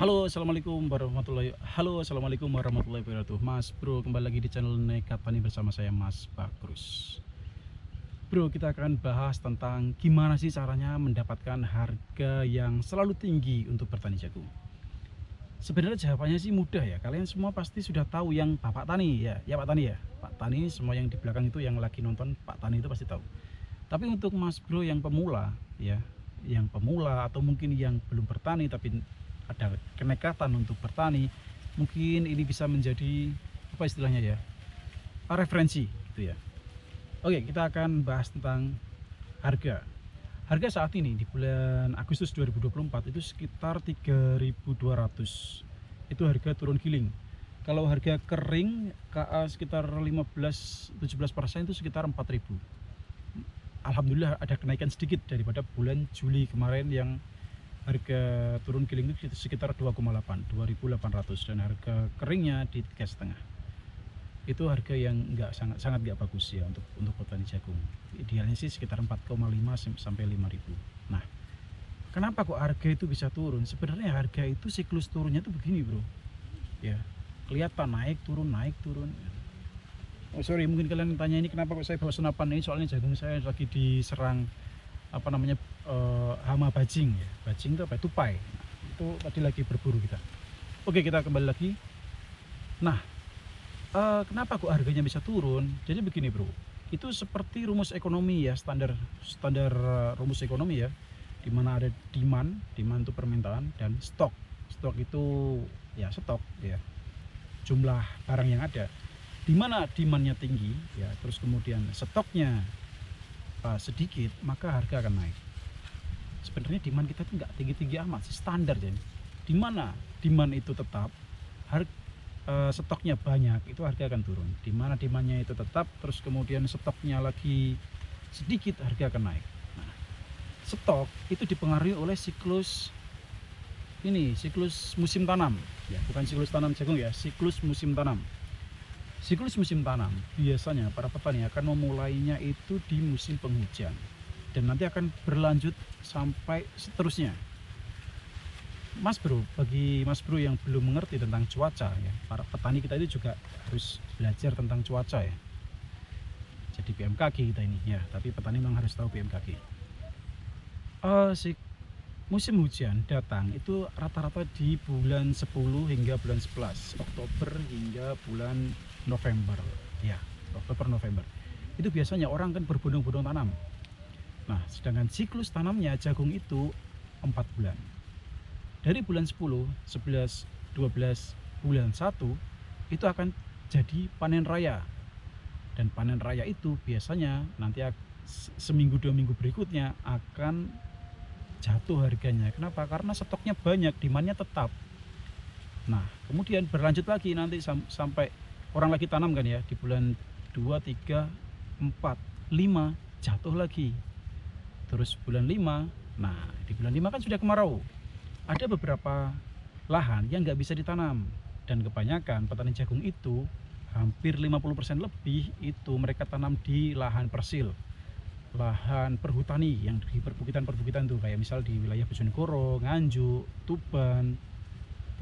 Assalamualaikum warahmatullahi wabarakatuh. Mas Bro, kembali lagi di channel Nekat Tani bersama saya Mas Bakrus. Bro, kita akan bahas tentang gimana sih caranya mendapatkan harga yang selalu tinggi untuk bertani jagung. Sebenarnya jawabannya sih mudah ya. Kalian semua pasti sudah tahu yang Bapak Tani ya. Ya Pak Tani ya. Pak Tani, semua yang di belakang itu yang lagi nonton Pak Tani itu pasti tahu. Tapi untuk Mas Bro yang pemula ya, yang pemula atau mungkin yang belum bertani tapi ada kenekatan untuk bertani, mungkin ini bisa menjadi apa istilahnya ya, referensi gitu ya. Oke, kita akan bahas tentang harga. Harga saat ini di bulan Agustus 2024 itu sekitar 3.200. Itu harga turun giling. Kalau harga kering KA sekitar 15-17% itu sekitar 4.000. Alhamdulillah ada kenaikan sedikit daripada bulan Juli kemarin yang harga turun giling itu sekitar 2,8, 2.800, dan harga keringnya di 3,5. Itu harga yang sangat nggak bagus ya untuk petani jagung. Idealnya sih sekitar 4,5 sampai 5.000. Nah, kenapa kok harga itu bisa turun? Sebenarnya harga itu siklus turunnya tuh begini, Bro. Ya, kelihatan naik turun. Oh sorry, mungkin kalian tanya ini kenapa kok saya bawa senapan ini, soalnya jagung saya lagi diserang apa namanya, hama bajing ya. Bajing itu apa? Tupai. Nah, itu tadi lagi berburu kita. Oke, kita kembali lagi. Nah, kenapa kok harganya bisa turun? Jadi begini, Bro. Itu seperti rumus ekonomi ya, standar rumus ekonomi ya. Dimana ada demand itu permintaan, dan stok. Stok itu ya stok ya. Jumlah barang yang ada. Dimana demandnya tinggi ya, terus kemudian stoknya sedikit, maka harga akan naik. Sebenarnya demand kita tuh nggak tinggi-tinggi amat sih, standar jadi. Dimana demand itu tetap, stoknya banyak, itu harga akan turun. Dimana demandnya itu tetap, terus kemudian stoknya lagi sedikit, harga akan naik. Nah, stok itu dipengaruhi oleh siklus musim tanam ya, bukan siklus tanam jagung ya, siklus musim tanam. Siklus musim tanam biasanya para petani akan memulainya itu di musim penghujan dan nanti akan berlanjut sampai seterusnya. Bagi Mas Bro yang belum mengerti tentang cuaca ya, para petani kita itu juga harus belajar tentang cuaca ya. Jadi BMKG kita ini ya, tapi petani memang harus tahu BMKG. Musim hujan datang itu rata-rata di bulan 10 hingga bulan 11, Oktober hingga bulan November ya, Oktober November. Itu biasanya orang kan berbondong-bondong tanam. Nah, sedangkan siklus tanamnya jagung itu 4 bulan. Dari bulan 10, 11, 12, bulan 1 itu akan jadi panen raya. Dan panen raya itu biasanya nanti seminggu 2 minggu berikutnya akan jatuh harganya. Kenapa? Karena stoknya banyak, demandnya tetap. Nah, kemudian berlanjut lagi nanti sampai orang lagi tanam kan ya, di bulan 2, 3, 4, 5 jatuh lagi. Terus bulan 5, nah di bulan 5 kan sudah kemarau. Ada beberapa lahan yang nggak bisa ditanam, dan kebanyakan petani jagung itu hampir 50% lebih itu mereka tanam di lahan persil, lahan perhutani yang di perbukitan tuh, kayak misal di wilayah Bojonegoro, Nganjuk, Tuban,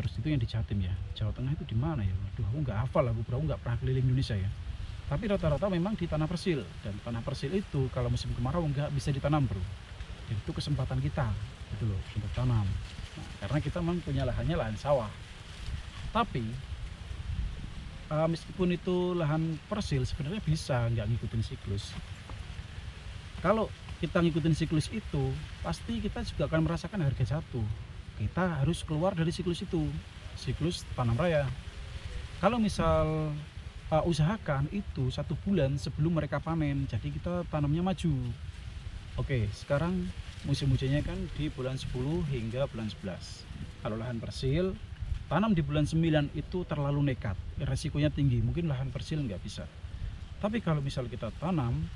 terus itu yang di Jatim ya, Jawa Tengah itu di mana ya? Waduh, aku nggak hafal, aku nggak pernah keliling Indonesia ya. Tapi rata-rata memang di tanah persil, dan tanah persil itu kalau musim kemarau nggak bisa ditanam, Bro. Jadi itu kesempatan kita gitu loh untuk tanam. Nah, karena kita memang punya lahan sawah. Tapi meskipun itu lahan persil, sebenarnya bisa nggak ngikutin siklus. Kalau kita ngikutin siklus itu, pasti kita juga akan merasakan harga jatuh. Kita harus keluar dari siklus itu, siklus tanam raya. Kalau misal usahakan itu 1 bulan sebelum mereka panen, jadi kita tanamnya maju. Oke, sekarang musim hujannya kan di bulan 10 hingga bulan 11. Kalau lahan persil, tanam di bulan 9 itu terlalu nekat, resikonya tinggi, mungkin lahan persil nggak bisa. Tapi kalau misal kita tanam,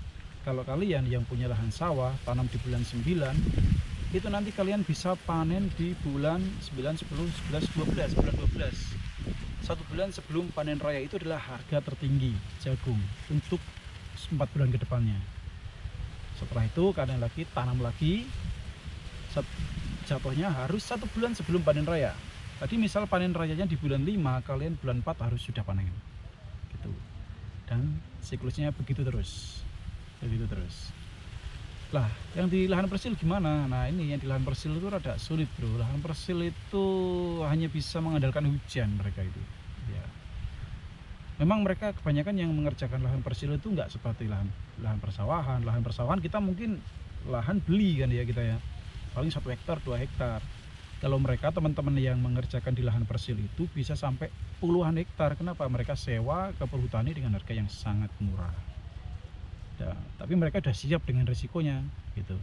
kalau kalian yang punya lahan sawah tanam di bulan 9, itu nanti kalian bisa panen di bulan 9, 10, 11, 12, bulan 12. 1 bulan sebelum panen raya itu adalah harga tertinggi jagung untuk 4 bulan ke depannya. Setelah itu kalian tanam lagi, jatuhnya harus 1 bulan sebelum panen raya. Tadi misal panen rayanya di bulan 5, kalian bulan 4 harus sudah panen gitu. Dan siklusnya begitu terus lah. Yang di lahan persil gimana? Nah ini yang di lahan persil itu rada sulit bro. Lahan persil itu hanya bisa mengandalkan hujan mereka itu ya. Memang mereka kebanyakan yang mengerjakan lahan persil itu nggak seperti lahan persawahan. Lahan persawahan kita mungkin lahan beli kan ya kita ya, paling 1 hektar 2 hektar. Kalau mereka teman-teman yang mengerjakan di lahan persil itu bisa sampai puluhan hektar. Kenapa? Mereka sewa ke perhutani dengan harga yang sangat murah ya, tapi mereka udah siap dengan resikonya gitu.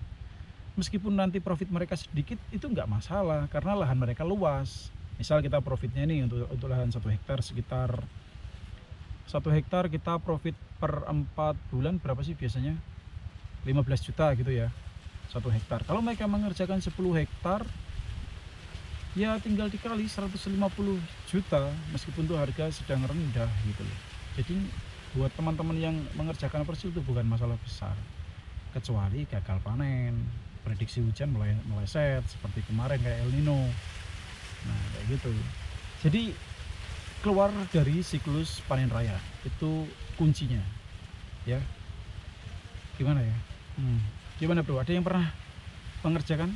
Meskipun nanti profit mereka sedikit itu nggak masalah karena lahan mereka luas. Misal kita profitnya nih untuk lahan 1 hektar sekitar 1 hektar kita profit per 4 bulan berapa sih biasanya? 15 juta gitu ya 1 hektar. Kalau mereka mengerjakan 10 hektar ya tinggal dikali 150 juta meskipun tuh harga sedang rendah gitu loh. Jadi buat teman-teman yang mengerjakan persil itu bukan masalah besar, kecuali gagal panen, prediksi hujan meleset seperti kemarin kayak El Nino. Nah kayak gitu. Jadi keluar dari siklus panen raya itu kuncinya ya. Gimana ya? Gimana bro, ada yang pernah mengerjakan?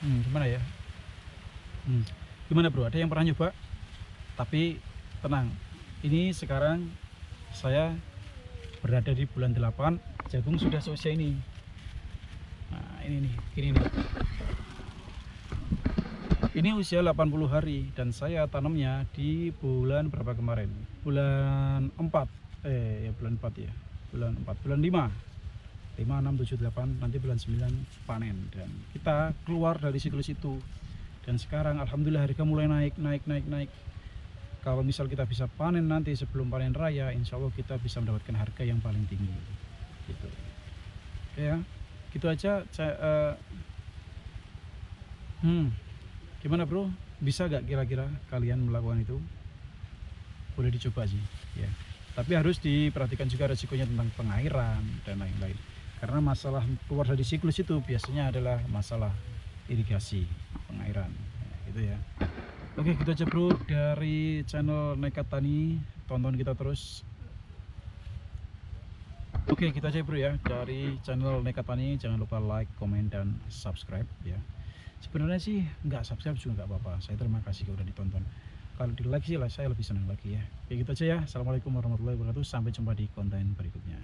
Gimana ya? Gimana bro, ada yang pernah nyoba? Tapi tenang, ini sekarang saya berada di bulan 8, jagung sudah selesai ini. Nah ini nih, gini nih. Ini usia 80 hari dan saya tanamnya di bulan berapa kemarin? Bulan 4 ya bulan 4 ya. Bulan 4, bulan 5, 6, 7, 8, nanti bulan 9 panen. Dan kita keluar dari siklus itu. Dan sekarang alhamdulillah harga mulai naik. Kalau misal kita bisa panen nanti sebelum panen raya, insya Allah kita bisa mendapatkan harga yang paling tinggi gitu ya. Gitu aja. Gimana bro, bisa gak kira-kira kalian melakukan itu? Boleh dicoba sih ya, tapi harus diperhatikan juga resikonya tentang pengairan dan lain-lain, karena masalah keluar dari siklus itu biasanya adalah masalah irigasi, pengairan gitu ya. Oke gitu aja bro dari channel Nekat Tani, tonton kita terus. Oke gitu aja bro ya dari channel Nekat Tani, jangan lupa like, komen, dan subscribe ya. Sebenarnya sih nggak subscribe juga nggak apa-apa, saya terima kasih kalau udah ditonton. Kalau di like sih lah saya lebih senang lagi ya. Kayak gitu aja ya. Assalamualaikum warahmatullahi wabarakatuh, sampai jumpa di konten berikutnya.